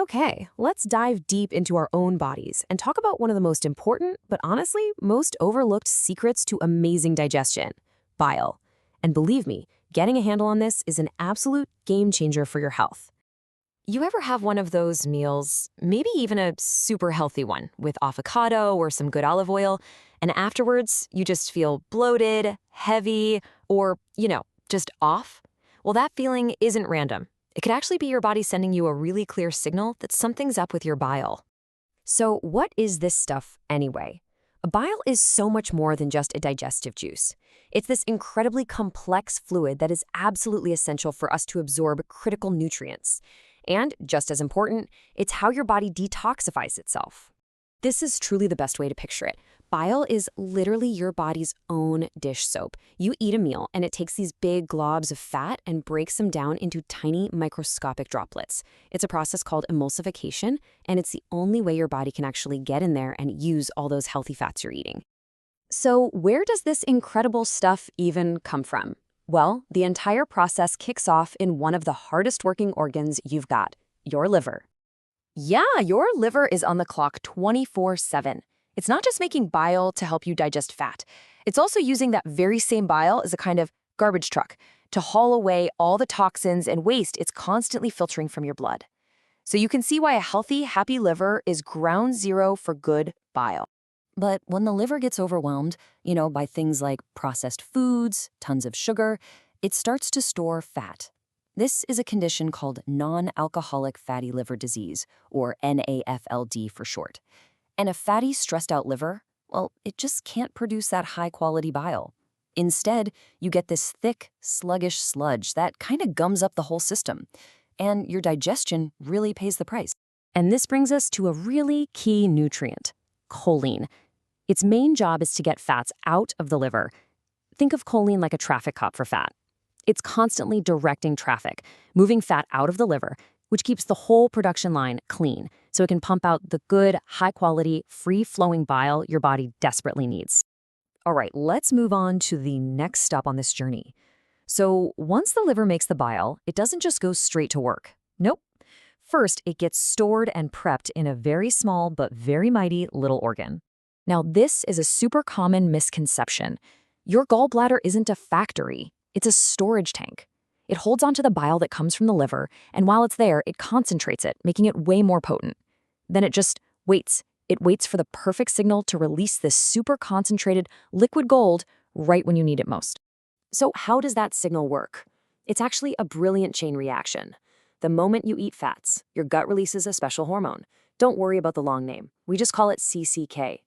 Okay, let's dive deep into our own bodies and talk about one of the most important, but honestly, most overlooked secrets to amazing digestion: bile. And believe me, getting a handle on this is an absolute game changer for your health. You ever have one of those meals, maybe even a super healthy one, with avocado or some good olive oil, and afterwards you just feel bloated, heavy, or, just off? Well, that feeling isn't random. It could actually be your body sending you a really clear signal that something's up with your bile. So what is this stuff anyway? A bile is so much more than just a digestive juice. It's this incredibly complex fluid that is absolutely essential for us to absorb critical nutrients. And, just as important, it's how your body detoxifies itself. This is truly the best way to picture it. Bile is literally your body's own dish soap. You eat a meal, and it takes these big globs of fat and breaks them down into tiny microscopic droplets. It's a process called emulsification, and it's the only way your body can actually get in there and use all those healthy fats you're eating. So where does this incredible stuff even come from? Well, the entire process kicks off in one of the hardest working organs you've got, your liver. Yeah, your liver is on the clock 24/7. It's not just making bile to help you digest fat. It's also using that very same bile as a kind of garbage truck to haul away all the toxins and waste it's constantly filtering from your blood. So you can see why a healthy, happy liver is ground zero for good bile. But when the liver gets overwhelmed, by things like processed foods, tons of sugar, it starts to store fat. This is a condition called non-alcoholic fatty liver disease, or NAFLD for short. And a fatty, stressed-out liver, well, it just can't produce that high-quality bile. Instead, you get this thick, sluggish sludge that kind of gums up the whole system. And your digestion really pays the price. And this brings us to a really key nutrient: choline. Its main job is to get fats out of the liver. Think of choline like a traffic cop for fat. It's constantly directing traffic, moving fat out of the liver, which keeps the whole production line clean, so it can pump out the good, high-quality, free-flowing bile your body desperately needs. All right, let's move on to the next stop on this journey. So once the liver makes the bile, it doesn't just go straight to work. Nope. First, it gets stored and prepped in a very small but very mighty little organ. Now, this is a super common misconception. Your gallbladder isn't a factory. It's a storage tank. It holds onto the bile that comes from the liver, and while it's there, it concentrates it, making it way more potent. Then it just waits. It waits for the perfect signal to release this super concentrated liquid gold right when you need it most. So how does that signal work? It's actually a brilliant chain reaction. The moment you eat fats, your gut releases a special hormone. Don't worry about the long name. We just call it CCK.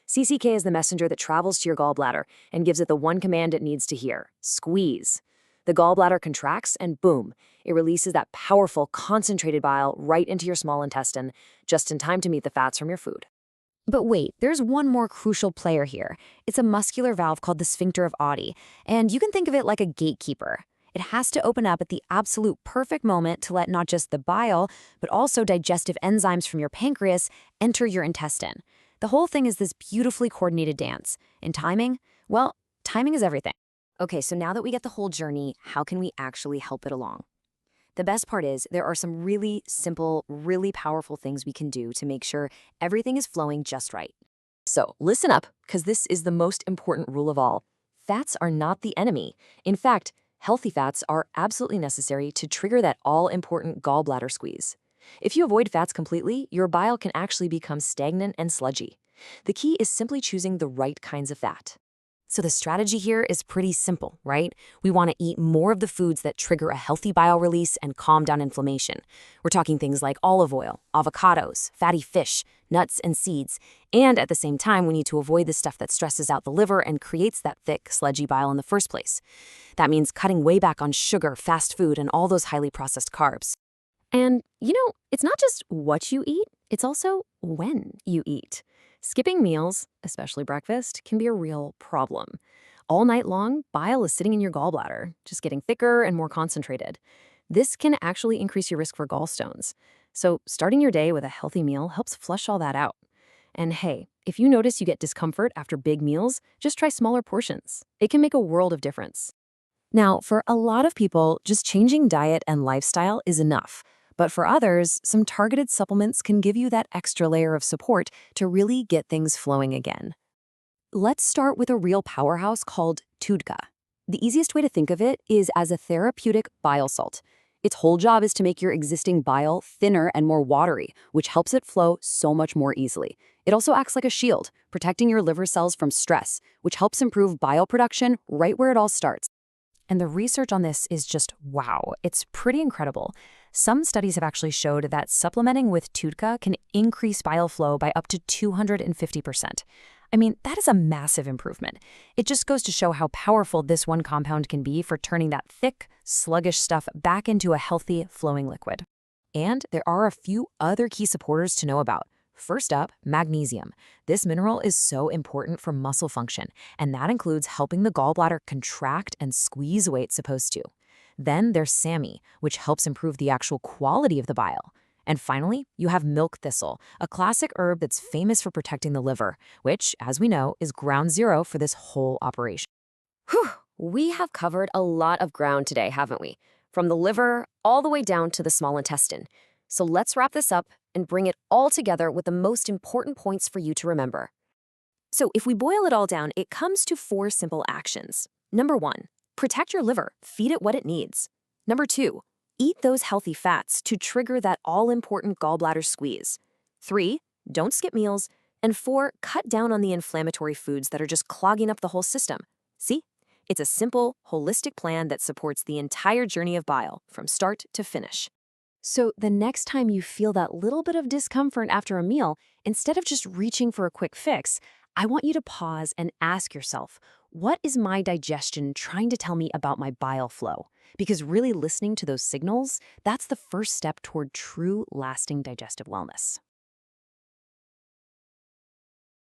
CCK is the messenger that travels to your gallbladder and gives it the one command it needs to hear: squeeze. The gallbladder contracts and boom, it releases that powerful, concentrated bile right into your small intestine, just in time to meet the fats from your food. But wait, there's one more crucial player here. It's a muscular valve called the sphincter of Oddi, and you can think of it like a gatekeeper. It has to open up at the absolute perfect moment to let not just the bile, but also digestive enzymes from your pancreas enter your intestine. The whole thing is this beautifully coordinated dance. And timing? Well, timing is everything. Okay, so now that we get the whole journey, how can we actually help it along? The best part is there are some really simple, really powerful things we can do to make sure everything is flowing just right. So listen up, because this is the most important rule of all. Fats are not the enemy. In fact, healthy fats are absolutely necessary to trigger that all-important gallbladder squeeze. If you avoid fats completely, your bile can actually become stagnant and sludgy. The key is simply choosing the right kinds of fat. So the strategy here is pretty simple, right? We want to eat more of the foods that trigger a healthy bile release and calm down inflammation. We're talking things like olive oil, avocados, fatty fish, nuts, and seeds. And at the same time, we need to avoid the stuff that stresses out the liver and creates that thick, sludgy bile in the first place. That means cutting way back on sugar, fast food, and all those highly processed carbs. And, it's not just what you eat, it's also when you eat. Skipping meals, especially breakfast, can be a real problem. All night long, bile is sitting in your gallbladder, just getting thicker and more concentrated. This can actually increase your risk for gallstones. So starting your day with a healthy meal helps flush all that out. And hey, if you notice you get discomfort after big meals, just try smaller portions. It can make a world of difference. Now, for a lot of people, just changing diet and lifestyle is enough. But for others, some targeted supplements can give you that extra layer of support to really get things flowing again. Let's start with a real powerhouse called TUDCA. The easiest way to think of it is as a therapeutic bile salt. Its whole job is to make your existing bile thinner and more watery, which helps it flow so much more easily. It also acts like a shield, protecting your liver cells from stress, which helps improve bile production right where it all starts. And the research on this is just wow. It's pretty incredible. Some studies have actually showed that supplementing with TUDCA can increase bile flow by up to 250%. I mean, that is a massive improvement. It just goes to show how powerful this one compound can be for turning that thick, sluggish stuff back into a healthy, flowing liquid. And there are a few other key supporters to know about. First up, magnesium. This mineral is so important for muscle function, and that includes helping the gallbladder contract and squeeze away it's supposed to. Then there's SAMe, which helps improve the actual quality of the bile. And finally, you have milk thistle, a classic herb that's famous for protecting the liver, which, as we know, is ground zero for this whole operation. Whew, we have covered a lot of ground today, haven't we? From the liver all the way down to the small intestine. So let's wrap this up and bring it all together with the most important points for you to remember. So if we boil it all down, it comes to 4 simple actions. Number 1, protect your liver, feed it what it needs. Number 2, eat those healthy fats to trigger that all-important gallbladder squeeze. 3, don't skip meals. And 4, cut down on the inflammatory foods that are just clogging up the whole system. See? It's a simple, holistic plan that supports the entire journey of bile, from start to finish. So the next time you feel that little bit of discomfort after a meal, instead of just reaching for a quick fix, I want you to pause and ask yourself, what is my digestion trying to tell me about my bile flow? Because really listening to those signals, that's the first step toward true, lasting digestive wellness.